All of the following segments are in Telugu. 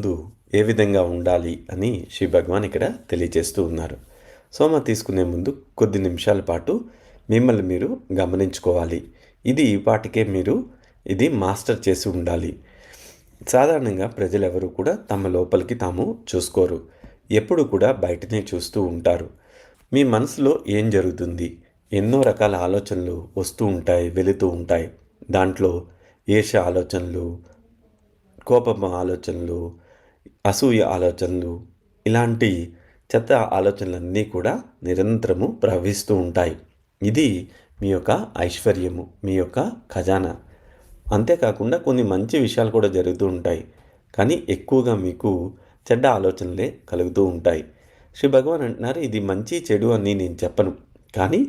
ముందు ఏ విధంగా ఉండాలి అని శ్రీ భగవాన్ ఇక్కడ తెలియజేస్తూ ఉన్నారు. సోమ తీసుకునే ముందు కొద్ది నిమిషాల పాటు మిమ్మల్ని మీరు గమనించుకోవాలి. ఇది వాటికే మీరు ఇది మాస్టర్ చేసి ఉండాలి. సాధారణంగా ప్రజలెవరూ కూడా తమ లోపలికి తాము చూసుకోరు. ఎప్పుడు కూడా బయటనే చూస్తూ ఉంటారు. మీ మనసులో ఏం జరుగుతుంది? ఎన్నో రకాల ఆలోచనలు వస్తూ ఉంటాయి, వెళుతూ ఉంటాయి. దాంట్లో ఈర్ష్య ఆలోచనలు, కోపం ఆలోచనలు, అసూయ ఆలోచనలు, ఇలాంటి చెత్త ఆలోచనలన్నీ కూడా నిరంతరము ప్రవహిస్తూ ఉంటాయి. ఇది మీ యొక్క ఐశ్వర్యము, మీ యొక్క ఖజానా. అంతేకాకుండా కొన్ని మంచి విషయాలు కూడా జరుగుతూ ఉంటాయి. కానీ ఎక్కువగా మీకు చెడ్డ ఆలోచనలే కలుగుతూ ఉంటాయి. శ్రీ భగవాన్ అంటున్నారు, ఇది మంచి చెడు అని నేను చెప్పను, కానీ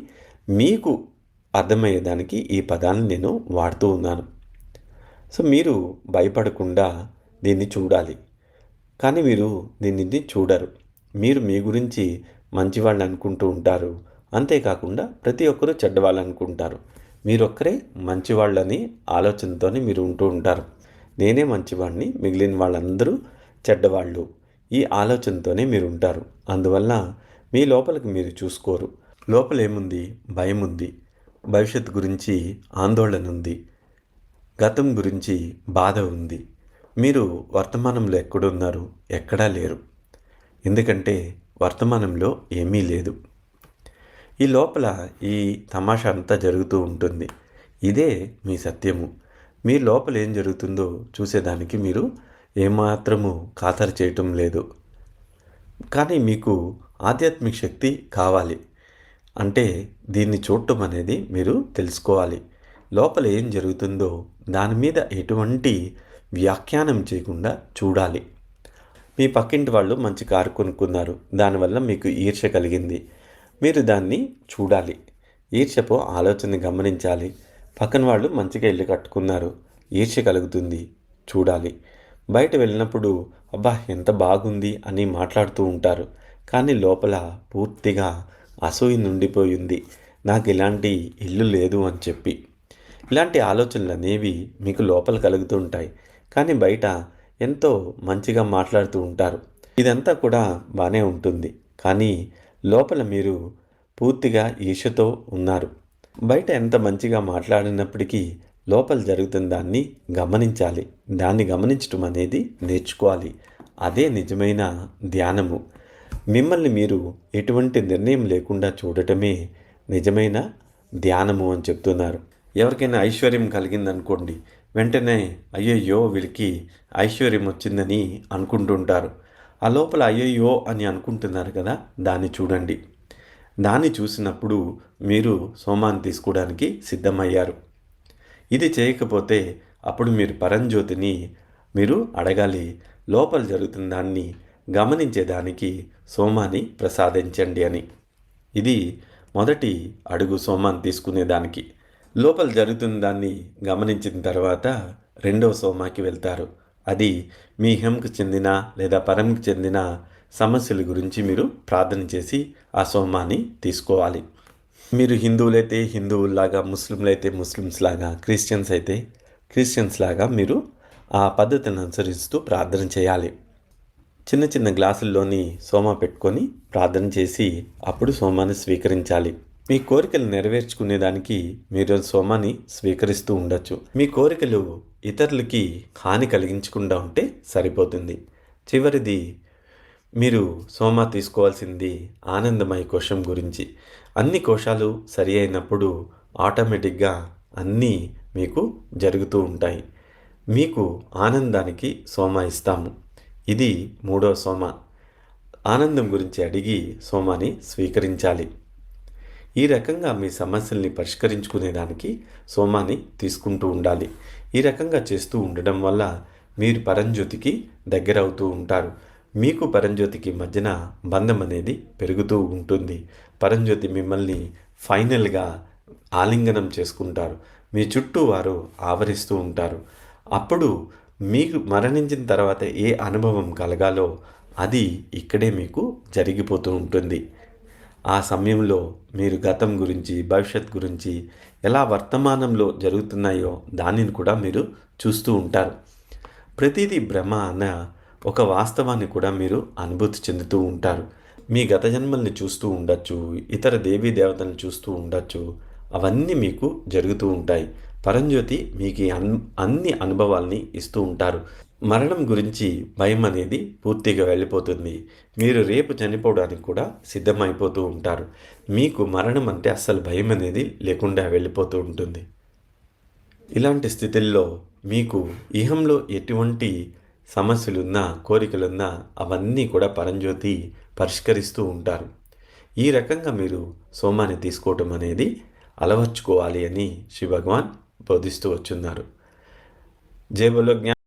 మీకు అర్థమయ్యేదానికి ఈ పదాలను నేను వాడుతూ ఉన్నాను. సో మీరు భయపడకుండా దీన్ని చూడాలి. కానీ మీరు దీనిని చూడరు. మీరు మీ గురించి మంచివాళ్ళు అనుకుంటూ ఉంటారు. అంతేకాకుండా ప్రతి ఒక్కరూ చెడ్డవాళ్ళు అనుకుంటారు. మీరొక్కరే మంచివాళ్ళని ఆలోచనతోనే మీరు ఉంటూ ఉంటారు. నేనే మంచివాడిని, మిగిలిన వాళ్ళందరూ చెడ్డవాళ్ళు, ఈ ఆలోచనతోనే మీరు ఉంటారు. అందువల్ల మీ లోపలికి మీరు చూసుకోరు. లోపల ఏముంది? భయం ఉంది, భవిష్యత్తు గురించి ఆందోళన ఉంది, గతం గురించి బాధ ఉంది. మీరు వర్తమానంలో ఎక్కడున్నారు? ఎక్కడా లేరు. ఎందుకంటే వర్తమానంలో ఏమీ లేదు. ఈ లోపల ఈ తమాషా అంతా జరుగుతూ ఉంటుంది. ఇదే మీ సత్యము. మీ లోపల ఏం జరుగుతుందో చూసేదానికి మీరు ఏమాత్రము ఖాతరు చేయటం లేదు. కానీ మీకు ఆధ్యాత్మిక శక్తి కావాలి అంటే దీన్ని చూడటం అనేది మీరు తెలుసుకోవాలి. లోపల ఏం జరుగుతుందో దాని మీద ఎటువంటి వ్యాఖ్యానం చేయకుండా చూడాలి. మీ పక్కింటి వాళ్ళు మంచి కారు కొనుక్కున్నారు, దానివల్ల మీకు ఈర్ష్య కలిగింది. మీరు దాన్ని చూడాలి. ఈర్ష్యపు ఆలోచనని గమనించాలి. పక్కన వాళ్ళు మంచిగా ఇల్లు కట్టుకున్నారు, ఈర్ష్య కలుగుతుంది, చూడాలి. బయట వెళ్ళినప్పుడు అబ్బా ఎంత బాగుంది అని మాట్లాడుతూ ఉంటారు. కానీ లోపల పూర్తిగా అసూయ నుండిపోయింది, నాకు ఇలాంటి ఇల్లు లేదు అని చెప్పి. ఇలాంటి ఆలోచనలు అనేవి మీకు లోపల కలుగుతూ ఉంటాయి. కానీ బయట ఎంతో మంచిగా మాట్లాడుతూ ఉంటారు. ఇదంతా కూడా బాగానే ఉంటుంది. కానీ లోపల మీరు పూర్తిగా ఈర్ష్యతో ఉన్నారు. బయట ఎంత మంచిగా మాట్లాడినప్పటికీ లోపల జరుగుతున్న దాన్ని గమనించాలి. దాన్ని గమనించటం అనేది నేర్చుకోవాలి. అదే నిజమైన ధ్యానము. మిమ్మల్ని మీరు ఎటువంటి నిర్ణయం లేకుండా చూడటమే నిజమైన ధ్యానము అని చెప్తున్నారు. ఎవరికైనా ఐశ్వర్యం కలిగిందనుకోండి, వెంటనే అయ్యయ్యో వీళ్ళకి ఐశ్వర్యం వచ్చిందని అనుకుంటుంటారు. ఆ లోపల అయ్యయ్యో అని అనుకుంటున్నారు కదా, దాన్ని చూడండి. దాన్ని చూసినప్పుడు మీరు సోమాన్ని తీసుకోవడానికి సిద్ధమయ్యారు. ఇది చేయకపోతే అప్పుడు మీరు పరంజ్యోతిని మీరు అడగాలి, లోపల జరుగుతున్న దాన్ని గమనించేదానికి సోమాన్ని ప్రసాదించండి అని. ఇది మొదటి అడుగు సోమాన్ని తీసుకునేదానికి. లోపల జరుగుతున్న దాన్ని గమనించిన తర్వాత రెండవ సోమాకి వెళ్తారు. అది మీ హెంకు చెందిన లేదా పరంకి చెందిన సమస్యల గురించి మీరు ప్రార్థన చేసి ఆ సోమాన్ని తీసుకోవాలి. మీరు హిందువులైతే హిందువుల్లాగా, ముస్లింలైతే ముస్లిమ్స్ లాగా, క్రిస్టియన్స్ అయితే క్రిస్టియన్స్ లాగా మీరు ఆ పద్ధతిని అనుసరిస్తూ ప్రార్థన చేయాలి. చిన్న చిన్న గ్లాసుల్లోని సోమ పెట్టుకొని ప్రార్థన చేసి అప్పుడు సోమాన్ని స్వీకరించాలి. మీ కోరికలు నెరవేర్చుకునేదానికి మీరు సోమాన్ని స్వీకరిస్తూ ఉండొచ్చు. మీ కోరికలు ఇతరులకి హాని కలిగించకుండా ఉంటే సరిపోతుంది. చివరిది మీరు సోమ తీసుకోవాల్సింది ఆనందమయ కోశం గురించి. అన్ని కోశాలు సరి అయినప్పుడు ఆటోమేటిక్గా అన్నీ మీకు జరుగుతూ ఉంటాయి. మీకు ఆనందానికి సోమ ఇస్తాము. ఇది మూడో సోమ. ఆనందం గురించి అడిగి సోమాని స్వీకరించాలి. ఈ రకంగా మీ సమస్యల్ని పరిష్కరించుకునేదానికి సోమాని తీసుకుంటూ ఉండాలి. ఈ రకంగా చేస్తూ ఉండడం వల్ల మీరు పరంజ్యోతికి దగ్గర అవుతూ ఉంటారు. మీకు పరంజ్యోతికి మధ్యన బంధం అనేది పెరుగుతూ ఉంటుంది. పరంజ్యోతి మిమ్మల్ని ఫైనల్గా ఆలింగనం చేసుకుంటారు. మీ చుట్టూ వారు ఆవరిస్తూ ఉంటారు. అప్పుడు మీకు మరణించిన తర్వాత ఏ అనుభవం కలగాలో అది ఇక్కడే మీకు జరిగిపోతూ ఉంటుంది. ఆ సమయంలో మీరు గతం గురించి, భవిష్యత్ గురించి ఎలా వర్తమానంలో జరుగుతున్నాయో దానిని కూడా మీరు చూస్తూ ఉంటారు. ప్రతిదీ భ్రమ అన్న ఒక వాస్తవాన్ని కూడా మీరు అనుభూతి చెందుతూ ఉంటారు. మీ గత జన్మల్ని చూస్తూ ఉండొచ్చు, ఇతర దేవీ దేవతలను చూస్తూ ఉండొచ్చు. అవన్నీ మీకు జరుగుతూ ఉంటాయి. పరంజ్యోతి మీకు ఈ అన్ని అనుభవాల్ని ఇస్తూ ఉంటారు. మరణం గురించి భయం అనేది పూర్తిగా వెళ్ళిపోతుంది. మీరు రేపు చనిపోవడానికి కూడా సిద్ధమైపోతూ ఉంటారు. మీకు మరణం అంటే అస్సలు భయం అనేది లేకుండా వెళ్ళిపోతూ ఉంటుంది. ఇలాంటి స్థితిల్లో మీకు ఇహంలో ఎటువంటి సమస్యలున్నా, కోరికలున్నా అవన్నీ కూడా పరంజ్యోతి పరిష్కరిస్తూ ఉంటారు. ఈ రకంగా మీరు సోమాన్ని తీసుకోవటం అనేది అలవర్చుకోవాలి అని శ్రీ భగవాన్ బోధిస్తూ వచ్చున్నారు. జై బోలో జ్ఞాన